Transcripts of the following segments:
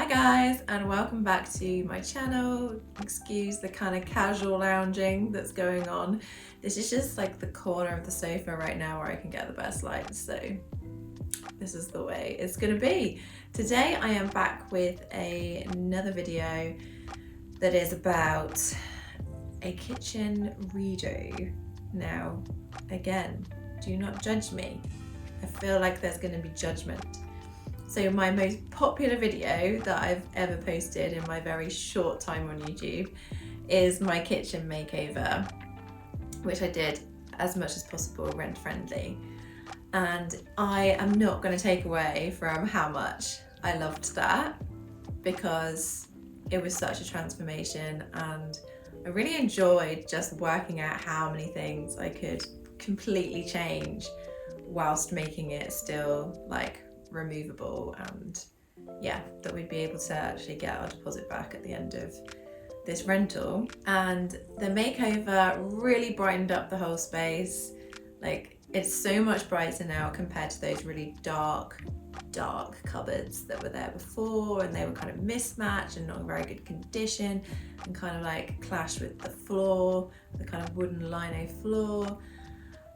Hi guys, and welcome back to my channel. Excuse the kind of casual lounging that's going on. This is just like the corner of the sofa right now where I can get the best light, so this is the way it's gonna be. Today I am back with another video that is about a kitchen redo. Now, again, do not judge me. I feel like there's gonna be judgment. So my most popular video that I've ever posted in my very short time on YouTube is my kitchen makeover, which I did as much as possible rent friendly. And I am not going to take away from how much I loved that, because it was such a transformation and I really enjoyed just working out how many things I could completely change whilst making it still like removable, and yeah, that we'd be able to actually get our deposit back at the end of this rental. And the makeover really brightened up the whole space. Like, it's so much brighter now compared to those really dark cupboards that were there before, and they were kind of mismatched and not in very good condition and kind of like clashed with the floor, the kind of wooden lino floor.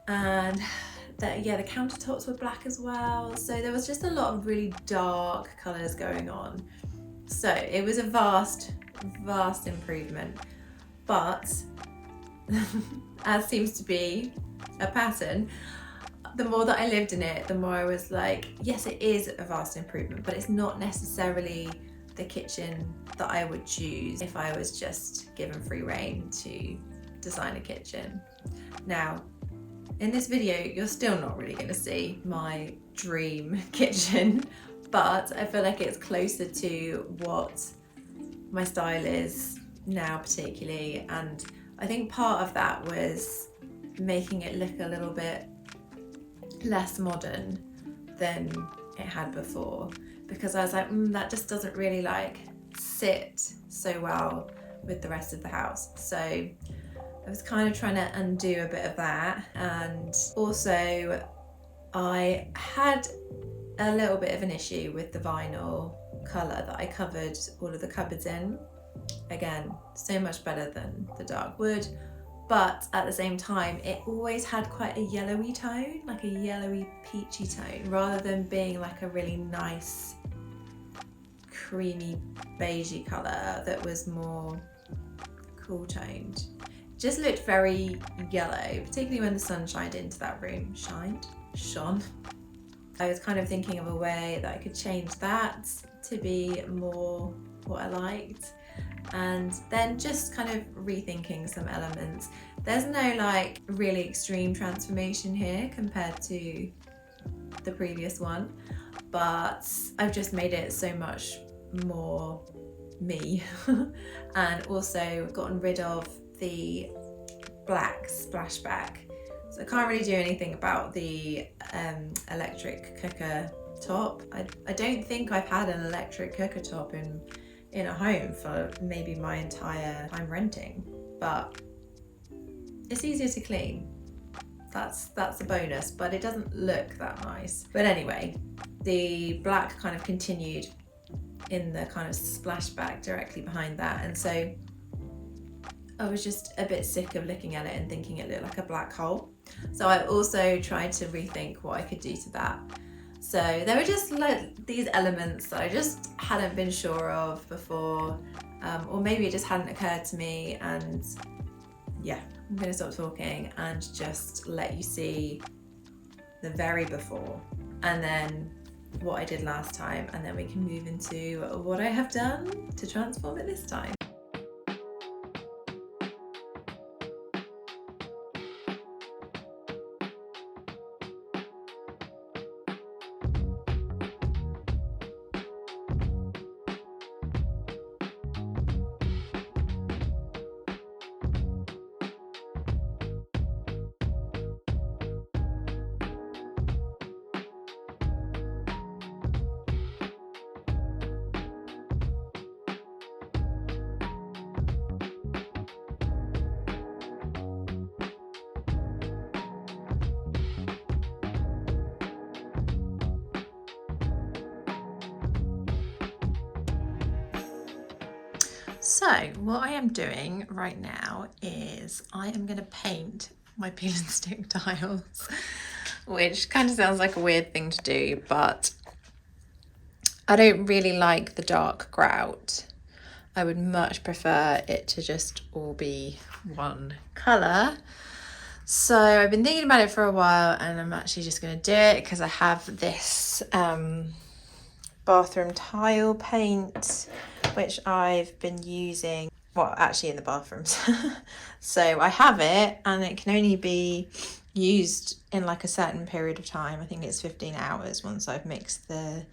And the countertops were black as well. So there was just a lot of really dark colours going on. So it was a vast improvement. But as seems to be a pattern, the more that I lived in it, the more I was like, yes, it is a vast improvement, but it's not necessarily the kitchen that I would choose if I was just given free rein to design a kitchen. Now, in this video, you're still not really going to see my dream kitchen, but I feel like it's closer to what my style is now particularly. And I think part of that was making it look a little bit less modern than it had before, because I was like, that just doesn't really like sit so well with the rest of the house. So I was kind of trying to undo a bit of that. And also I had a little bit of an issue with the vinyl colour that I covered all of the cupboards in. Again, so much better than the dark wood, but at the same time it always had quite a yellowy tone, like a yellowy peachy tone, rather than being like a really nice creamy beigey colour that was more cool toned. Just looked very yellow, particularly when the sun shined into that room. Shone. I was kind of thinking of a way that I could change that to be more what I liked, and then just kind of rethinking some elements. There's no like really extreme transformation here compared to the previous one, but I've just made it so much more me and also gotten rid of the black splashback. So I can't really do anything about the electric cooker top. I don't think I've had an electric cooker top in a home for maybe my entire time renting, but it's easier to clean. That's a bonus, but it doesn't look that nice. But anyway, the black kind of continued in the kind of splashback directly behind that, and so I was just a bit sick of looking at it and thinking it looked like a black hole. So I also tried to rethink what I could do to that. So there were just like these elements that I just hadn't been sure of before, or maybe it just hadn't occurred to me. And yeah, I'm gonna stop talking and just let you see the very before, and then what I did last time, and then we can move into what I have done to transform it this time. So what I am doing right now is I am going to paint my peel and stick tiles, which kind of sounds like a weird thing to do, but I don't really like the dark grout. I would much prefer it to just all be one colour. So I've been thinking about it for a while, and I'm actually just going to do it because I have this bathroom tile paint which I've been using, well, actually in the bathrooms. So I have it, and it can only be used in like a certain period of time. I think it's 15 hours once I've mixed the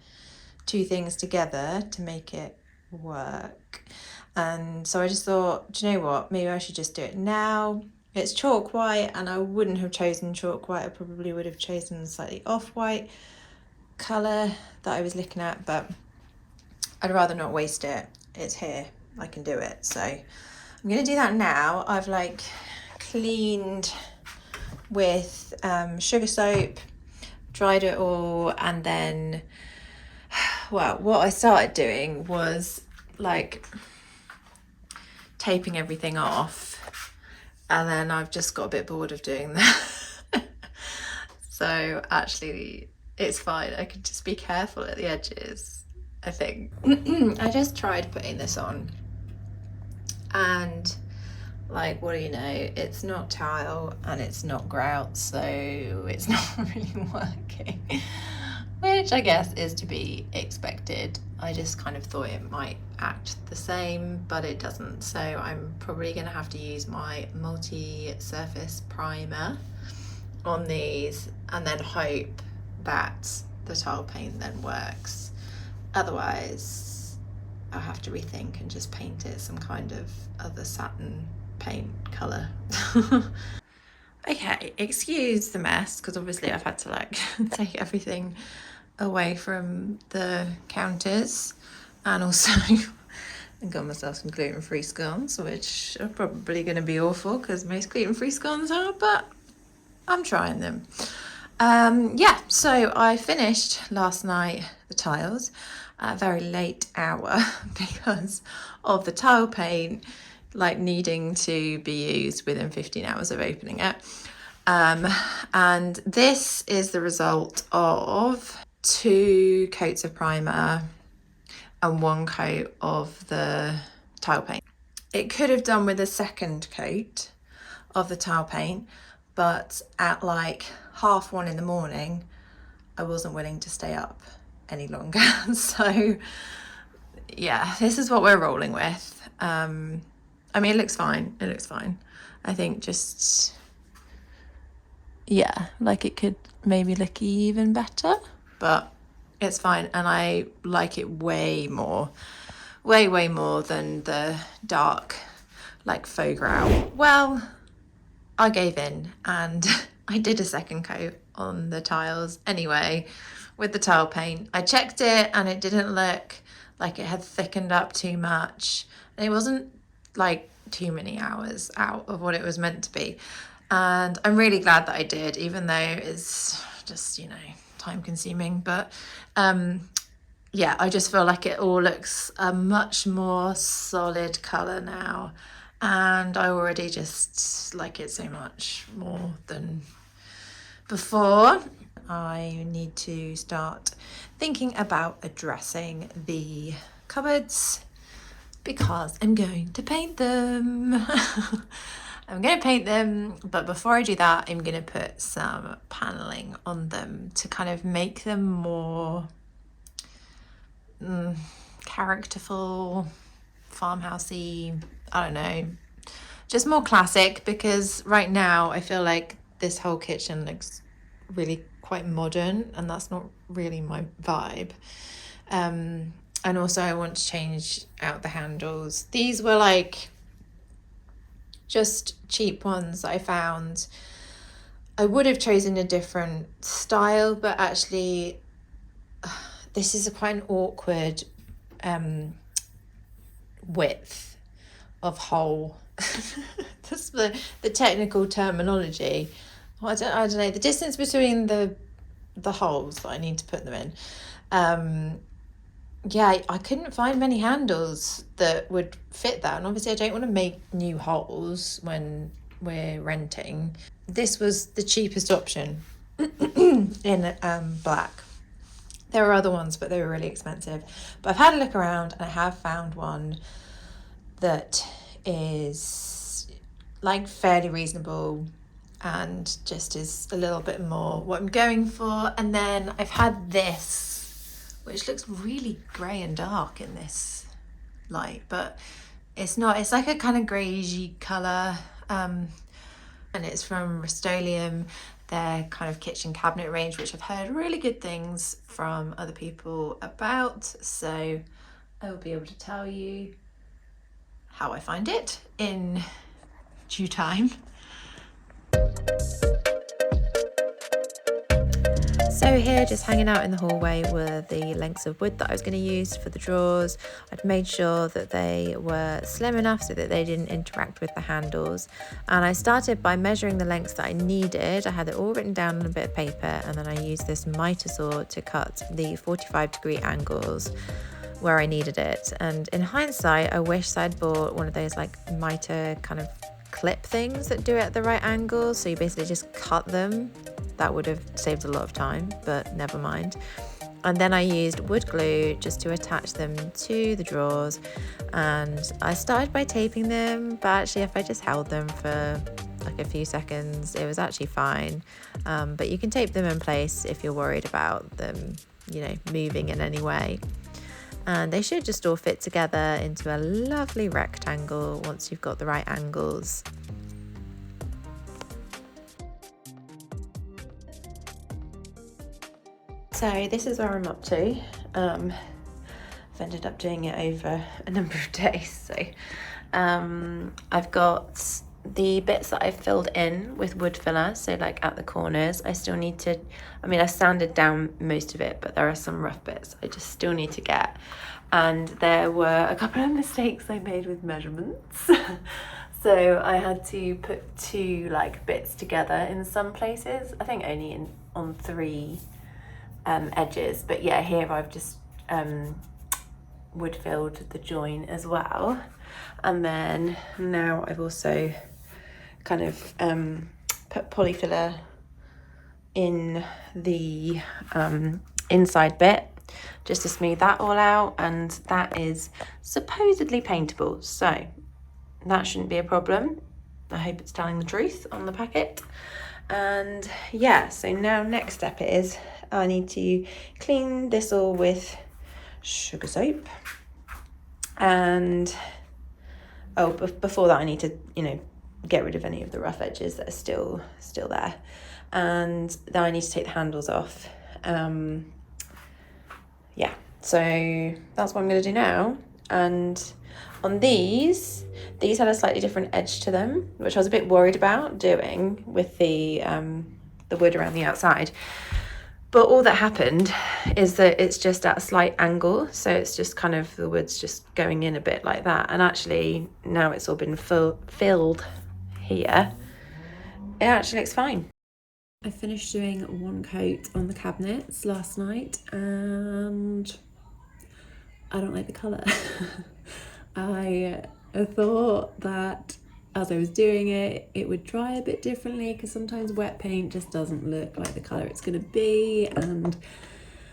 two things together to make it work. And so I just thought, do you know what, maybe I should just do it now. It's chalk white, and I wouldn't have chosen chalk white. I probably would have chosen a slightly off-white colour that I was looking at, but I'd rather not waste it. It's here, I can do it. So I'm going to do that now. I've like cleaned with sugar soap, dried it all, and then, well, what I started doing was like taping everything off, and then I've just got a bit bored of doing that. So actually it's fine, I could just be careful at the edges, I think. I just tried putting this on, and like, what do you know, it's not tile and it's not grout, so it's not really working, which I guess is to be expected. I just kind of thought it might act the same, but it doesn't. So I'm probably going to have to use my multi-surface primer on these, and then hope that the tile paint then works. Otherwise I'll have to rethink and just paint it some kind of other satin paint colour. Okay, excuse the mess, because obviously I've had to like take everything away from the counters, and also I got myself some gluten-free scones, which are probably going to be awful because most gluten-free scones are, but I'm trying them. Yeah, so I finished last night the tiles at a very late hour because of the tile paint like needing to be used within 15 hours of opening it. And this is the result of 2 coats of primer and 1 coat of the tile paint. It could have done with a second coat of the tile paint, but at like 1:30 in the morning, I wasn't willing to stay up any longer. So yeah, this is what we're rolling with. I mean, it looks fine. It looks fine. I think just, yeah, like it could maybe look even better, but it's fine. And I like it way more than the dark, like faux grout. Well, I gave in and I did a second coat on the tiles anyway with the tile paint. I checked it and it didn't look like it had thickened up too much. And it wasn't like too many hours out of what it was meant to be. And I'm really glad that I did, even though it's just, you know, time consuming. But yeah, I just feel like it all looks a much more solid colour now. And I already just like it so much more than before. I need to start thinking about addressing the cupboards because I'm going to paint them. I'm going to paint them, but before I do that, I'm going to put some paneling on them to kind of make them more characterful, farmhousey, I don't know, just more classic, because right now I feel like this whole kitchen looks really quite modern, and that's not really my vibe. And also I want to change out the handles. These were like just cheap ones that I found. I would have chosen a different style, but actually this is quite an awkward width of hole. That's the technical terminology. I don't know, the distance between the holes that I need to put them in. yeah, I couldn't find many handles that would fit that. And obviously I don't want to make new holes when we're renting. This was the cheapest option in black. There were other ones, but they were really expensive. But I've had a look around and I have found one that is like fairly reasonable and just is a little bit more what I'm going for. And then I've had this, which looks really grey and dark in this light, but it's not. It's like a kind of greyish colour, and it's from Rust-Oleum, their kind of kitchen cabinet range, which I've heard really good things from other people about. So I will be able to tell you how I find it in due time. So here, just hanging out in the hallway, were the lengths of wood that I was going to use for the drawers. I'd made sure that they were slim enough so that they didn't interact with the handles. And I started by measuring the lengths that I needed. I had it all written down on a bit of paper, and then I used this miter saw to cut the 45-degree angles where I needed it. And in hindsight, I wish I'd bought one of those like miter kind of clip things that do it at the right angle. So you basically just cut them. That would have saved a lot of time, but never mind. And then I used wood glue just to attach them to the drawers. And I started by taping them, but actually if I just held them for like a few seconds, it was actually fine. But you can tape them in place if you're worried about them, you know, moving in any way. And they should just all fit together into a lovely rectangle once you've got the right angles. So this is where I'm up to. I've ended up doing it over a number of days. So I've got the bits that I've filled in with wood filler, so like at the corners. I still need to, I mean, I sanded down most of it, but there are some rough bits I just still need to get. And there were a couple of mistakes I made with measurements. So I had to put two like bits together in some places. I think only on three edges, but yeah, here I've just wood filled the join as well. And then now I've also kind of put polyfiller in the inside bit just to smooth that all out, and that is supposedly paintable, so that shouldn't be a problem. I hope it's telling the truth on the packet. And yeah, so now next step is I need to clean this all with sugar soap, and before that I need to, you know, get rid of any of the rough edges that are still there, and then I need to take the handles off. Yeah, so that's what I'm going to do now. And on these had a slightly different edge to them, which I was a bit worried about doing with the wood around the outside. But all that happened is that it's just at a slight angle, so it's just kind of the wood's just going in a bit like that. And actually now it's all been filled here, it actually looks fine. I finished doing one coat on the cabinets last night, and I don't like the colour. I thought that as I was doing it, it would dry a bit differently, because sometimes wet paint just doesn't look like the colour it's going to be, and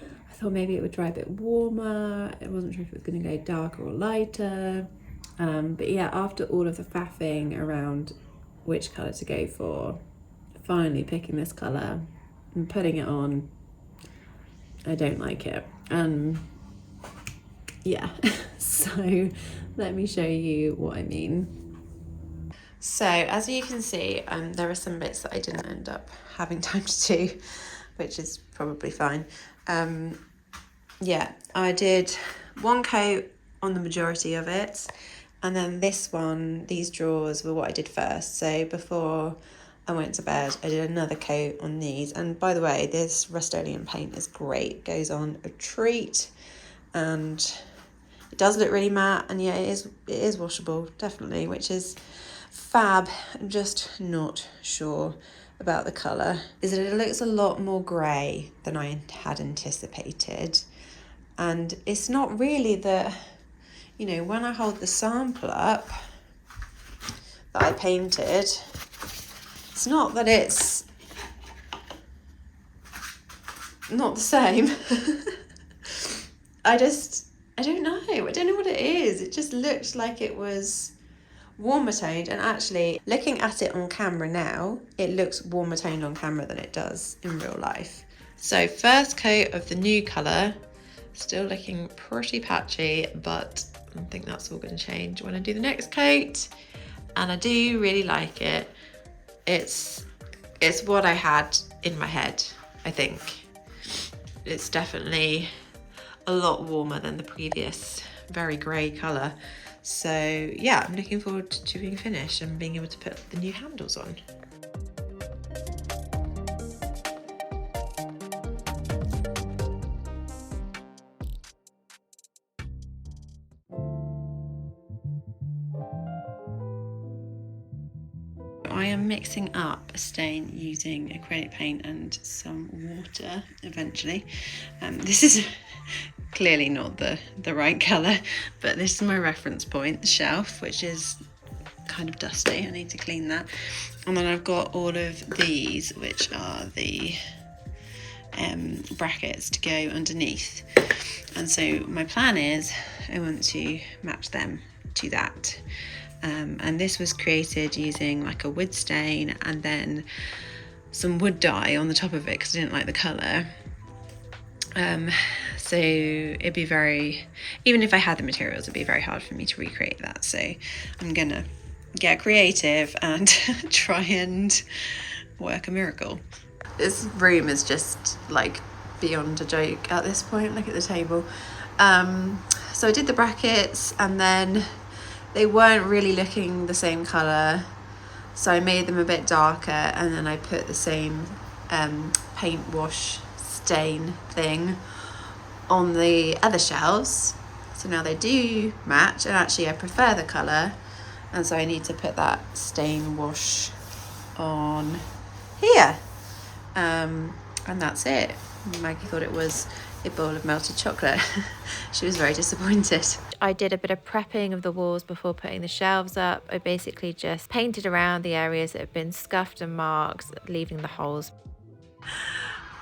I thought maybe it would dry a bit warmer. I wasn't sure if it was going to go darker or lighter, but yeah, after all of the faffing around which colour to go for, finally picking this colour and putting it on, I don't like it. Yeah, so let me show you what I mean. So as you can see, there are some bits that I didn't end up having time to do, which is probably fine. Yeah, I did one coat on the majority of it, and then these drawers were what I did first. So before I went to bed, I did another coat on these. And by the way, this Rust-Oleum paint is great. It goes on a treat, and it does look really matte, and yeah, it is washable, definitely, which is fab. I'm just not sure about the colour. Is that it looks a lot more grey than I had anticipated. And it's not really the, you know, when I hold the sample up that I painted, it's not that it's not the same. I don't know. I don't know what it is. It just looked like it was warmer toned, and actually looking at it on camera now, it looks warmer toned on camera than it does in real life. So first coat of the new colour, still looking pretty patchy, but I think that's all going to change when I do the next coat, and I do really like it. It's what I had in my head, I think. It's definitely a lot warmer than the previous very grey colour. So yeah, I'm looking forward to being finished and being able to put the new handles on. I am mixing up a stain using acrylic paint and some water eventually. This is clearly not the right colour, but this is my reference point, the shelf, which is kind of dusty. I need to clean that. And then I've got all of these, which are the brackets to go underneath. And so my plan is I want to match them to that. And this was created using like a wood stain and then some wood dye on the top of it because I didn't like the colour. So it'd be very, even if I had the materials, it'd be very hard for me to recreate that. So I'm gonna get creative and try and work a miracle. This room is just like beyond a joke at this point. Look at the table. So I did the brackets and then they weren't really looking the same colour, so I made them a bit darker, and then I put the same paint wash stain thing on the other shelves. So now they do match, and actually I prefer the colour, and so I need to put that stain wash on here. And that's it. Maggie thought it was a bowl of melted chocolate. She was very disappointed. I did a bit of prepping of the walls before putting the shelves up. I basically just painted around the areas that have been scuffed and marked, leaving the holes.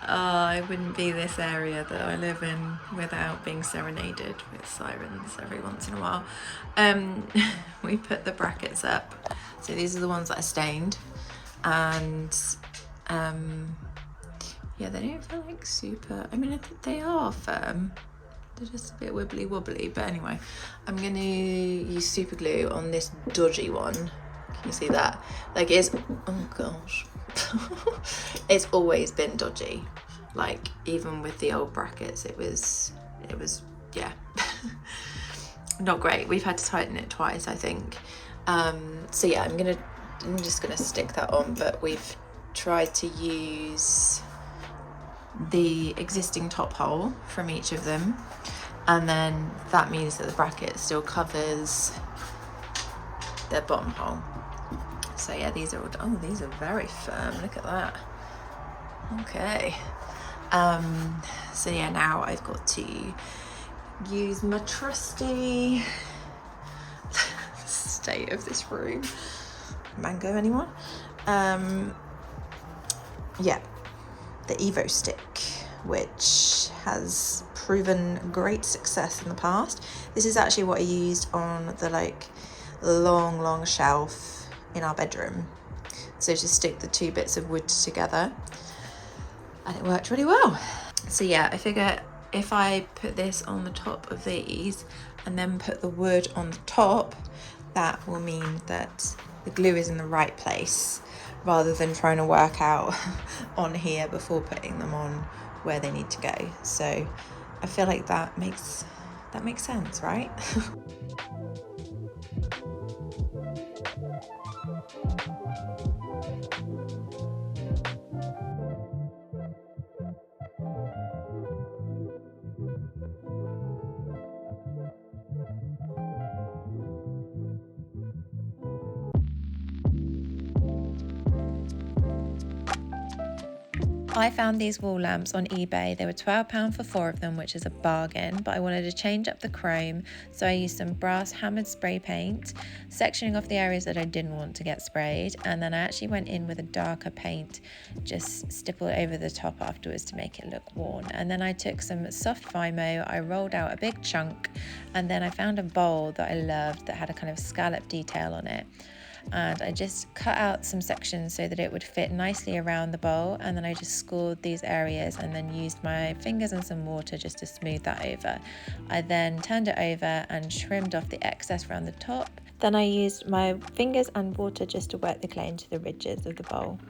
It wouldn't be this area that I live in without being serenaded with sirens every once in a while. We put the brackets up. So these are the ones that I stained, and yeah, they don't feel like super, I mean, I think they are firm. They're just a bit wibbly wobbly, but anyway, I'm gonna use super glue on this dodgy one. Can you see that? Like it's, oh gosh. It's always been dodgy. Like even with the old brackets, it was, yeah, not great. We've had to tighten it twice, I think. So yeah, I'm just gonna stick that on, but we've tried to use the existing top hole from each of them, and then that means that the bracket still covers their bottom hole. So yeah, these are all, oh, these are very firm, look at that. Okay, so yeah, now I've got to use my trusty state of this room, mango anyone, yeah, the Evo stick, which has proven great success in the past. This is actually what I used on the like long shelf in our bedroom. So just stick the two bits of wood together, and it worked really well. So yeah, I figure if I put this on the top of these and then put the wood on the top, that will mean that the glue is in the right place, rather than trying to work out on here before putting them on where they need to go. So I feel like that makes sense, right? I found these wall lamps on eBay. They were £12 for 4 of them, which is a bargain, but I wanted to change up the chrome, so I used some brass hammered spray paint, sectioning off the areas that I didn't want to get sprayed, and then I actually went in with a darker paint, just stippled over the top afterwards to make it look worn. And then I took some soft Vimo, I rolled out a big chunk, and then I found a bowl that I loved that had a kind of scallop detail on it. And I just cut out some sections so that it would fit nicely around the bowl, and then I just scored these areas and then used my fingers and some water just to smooth that over. I then turned it over and trimmed off the excess around the top. Then I used my fingers and water just to work the clay into the ridges of the bowl.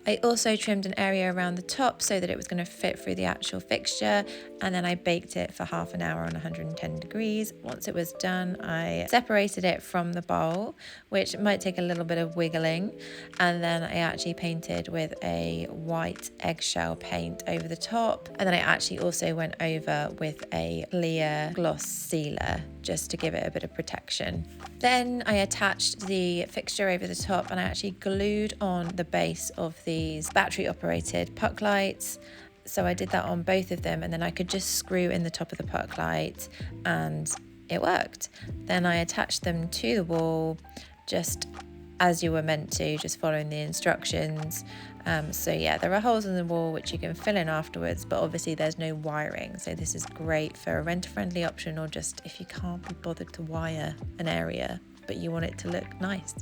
I also trimmed an area around the top so that it was going to fit through the actual fixture, and then I baked it for half an hour on 110 degrees. Once it was done, I separated it from the bowl, which might take a little bit of wiggling, and then I actually painted with a white eggshell paint over the top, and then I actually also went over with a clear gloss sealer just to give it a bit of protection. Then I attached the fixture over the top, and I actually glued on the base of these battery operated puck lights. So I did that on both of them, and then I could just screw in the top of the puck light and it worked. Then I attached them to the wall just as you were meant to, just following the instructions. So yeah, there are holes in the wall which you can fill in afterwards, but obviously there's no wiring, so this is great for a renter-friendly option, or just if you can't be bothered to wire an area but you want it to look nice.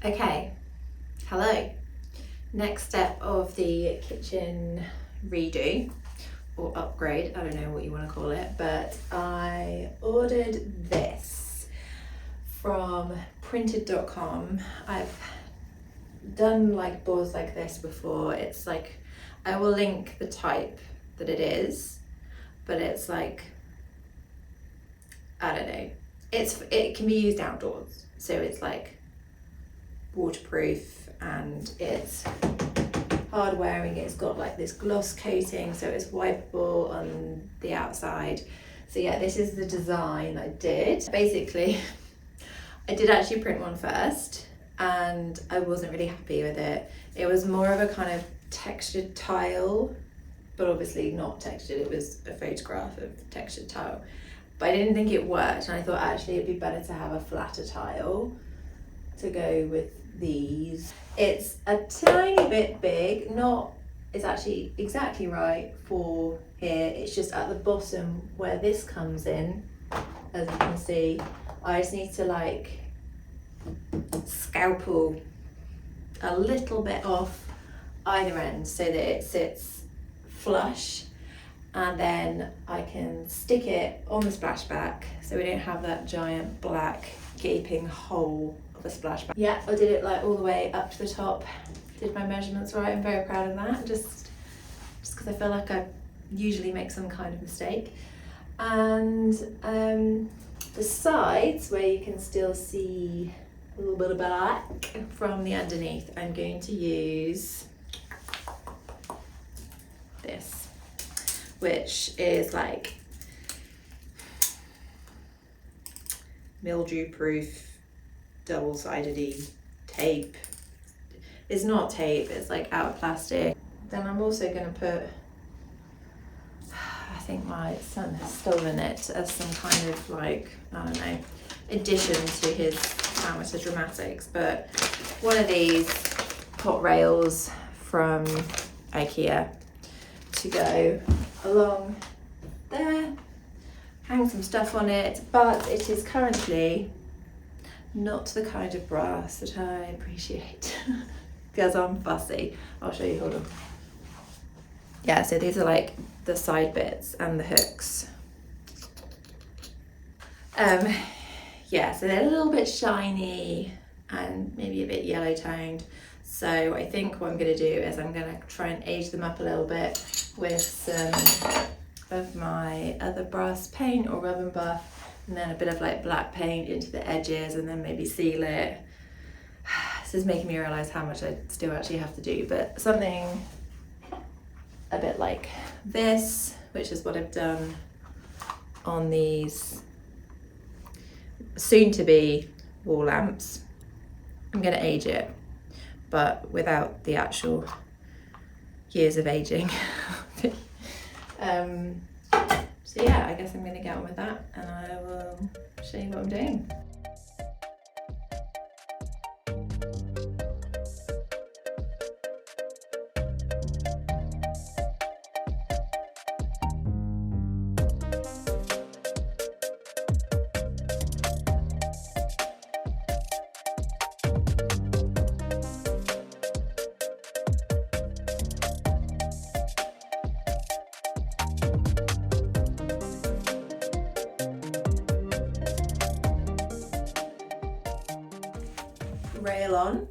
Okay, hello. Next step of the kitchen redo or upgrade, I don't know what you want to call it, but I ordered this from printed.com. I've done like boards like this before. It's like, I will link the type that it is, but it's like, I don't know, it can be used outdoors, so it's like waterproof and it's hard wearing. It's got like this gloss coating, so it's wipeable on the outside. So yeah, this is the design I did. Basically, I did actually print one first and I wasn't really happy with it. It was more of a kind of textured tile, but obviously not textured. It was a photograph of textured tile, but I didn't think it worked, and I thought actually it'd be better to have a flatter tile to go with these. It's a tiny bit big, it's actually exactly right for here. It's just at the bottom where this comes in, as you can see. I just need to like scalpel a little bit off either end so that it sits flush, and then I can stick it on the splashback so we don't have that giant black gaping hole of a splashback. Yeah, I did it like all the way up to the top, did my measurements right. I'm very proud of that, just because I feel like I usually make some kind of mistake. And the sides where you can still see a little bit of black from the underneath, I'm going to use this, which is like mildew proof double-sided tape. It's not tape, it's like out plastic. Then I'm also going to put, I think my son has stolen it as some kind of like, I don't know, addition to his amateur dramatics, but one of these hot rails from IKEA to go along there, hang some stuff on it, but it is currently not the kind of brass that I appreciate because I'm fussy. I'll show you, hold on. Yeah, so these are like the side bits and the hooks. Yeah, so they're a little bit shiny and maybe a bit yellow toned. So I think what I'm going to do is I'm going to try and age them up a little bit with some of my other brass paint or rub and buff, and then a bit of like black paint into the edges, and then maybe seal it. This is making me realise how much I still actually have to do, but something a bit like this, which is what I've done on these soon to be wall lamps. I'm gonna age it, but without the actual years of aging. So yeah, I guess I'm gonna get on with that and I will show you what I'm doing. Rail on.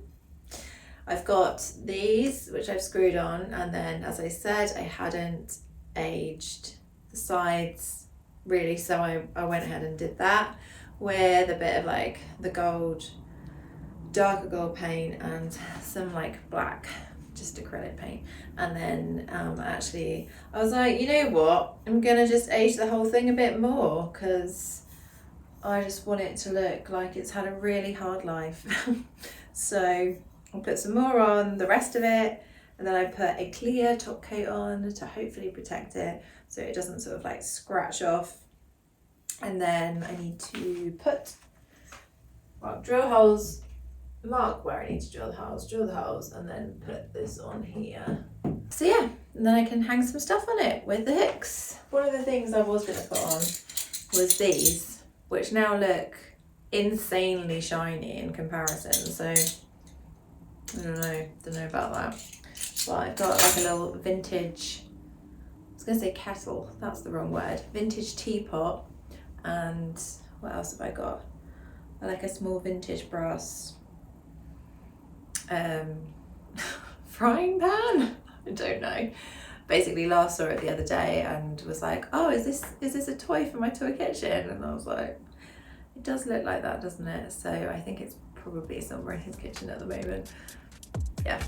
I've got these which I've screwed on, and then as I said I hadn't aged the sides really, so I went ahead and did that with a bit of like the gold, darker gold paint and some like black just acrylic paint. And then actually I was like, you know what, I'm gonna just age the whole thing a bit more because I just want it to look like it's had a really hard life. So I'll put some more on the rest of it, and then I put a clear top coat on to hopefully protect it so it doesn't sort of like scratch off. And then I need to drill holes, mark where I need to drill the holes, and then put this on here. So yeah, and then I can hang some stuff on it with the hooks. One of the things I was going to put on was these, which now look insanely shiny in comparison, so I don't know about that. But I've got like a little vintage, I was gonna say kettle, that's the wrong word, vintage teapot, and what else have I got? Like a small vintage brass frying pan? I don't know. Basically last saw it the other day and was like, oh, is this a toy for my toy kitchen? And I was like, it does look like that, doesn't it? So I think it's probably somewhere in his kitchen at the moment. Yeah.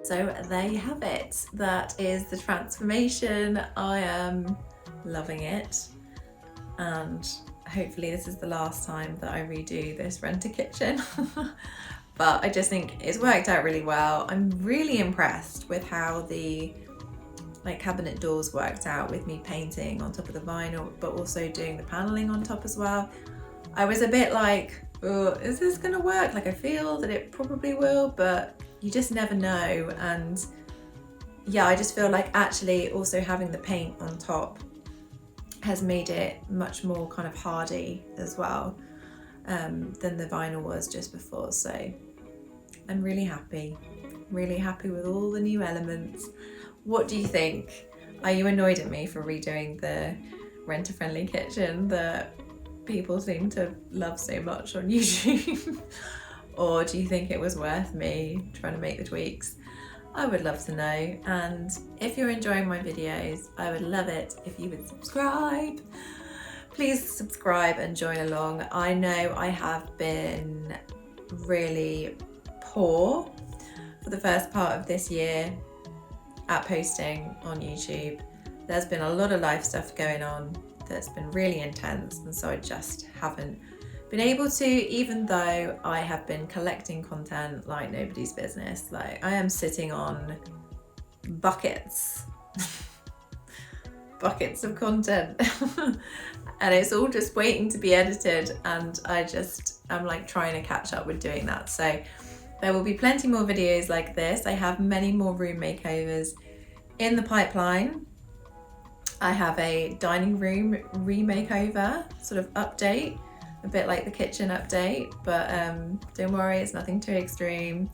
So there you have it. That is the transformation. I am loving it. and hopefully this is the last time that I redo this renter kitchen. But I just think it's worked out really well. I'm really impressed with how the cabinet doors worked out with me painting on top of the vinyl, but also doing the paneling on top as well. I was a bit like, oh, is this gonna work? Like, I feel that it probably will, but you just never know. And yeah, I just feel like actually also having the paint on top has made it much more kind of hardy as well than the vinyl was just before. So I'm really happy with all the new elements. What do you think? Are you annoyed at me for redoing the renter-friendly kitchen that people seem to love so much on YouTube? Or do you think it was worth me trying to make the tweaks? I would love to know. And if you're enjoying my videos, I would love it if you would subscribe. Please subscribe and join along. I know I have been really poor for the first part of this year at posting on YouTube. There's been a lot of life stuff going on that's been really intense, and so I just haven't been able to, even though I have been collecting content like nobody's business. Like, I am sitting on buckets of content and it's all just waiting to be edited, and I'm like trying to catch up with doing that. So there will be plenty more videos like this. I have many more room makeovers in the pipeline. I have a dining room remakeover sort of update, a bit like the kitchen update, but don't worry, it's nothing too extreme,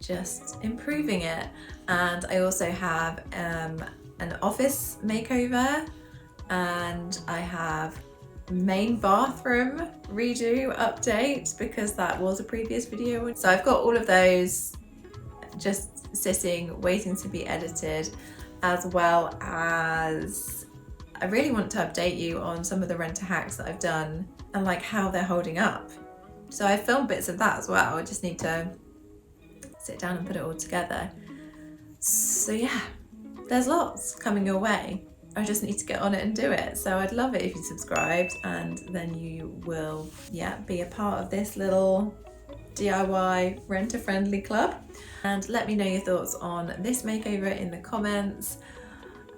just improving it. And I also have an office makeover, and I have main bathroom redo update because that was a previous video. So I've got all of those just sitting, waiting to be edited, as well as I really want to update you on some of the renter hacks that I've done and like how they're holding up. So I filmed bits of that as well. I just need to sit down and put it all together. So yeah, there's lots coming your way. I just need to get on it and do it. So I'd love it if you subscribed, and then you will, be a part of this little DIY renter-friendly club. And let me know your thoughts on this makeover in the comments,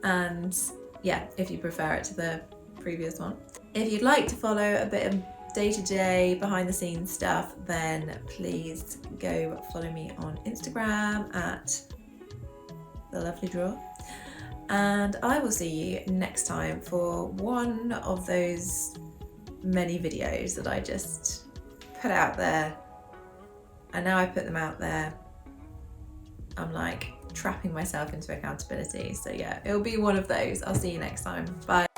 and if you prefer it to the previous one. If you'd like to follow a bit of day-to-day behind-the-scenes stuff, then please go follow me on Instagram at The Lovely Drawer. And I will see you next time for one of those many videos that I just put out there. And now I put them out there, I'm like trapping myself into accountability. So yeah, it'll be one of those. I'll see you next time. Bye.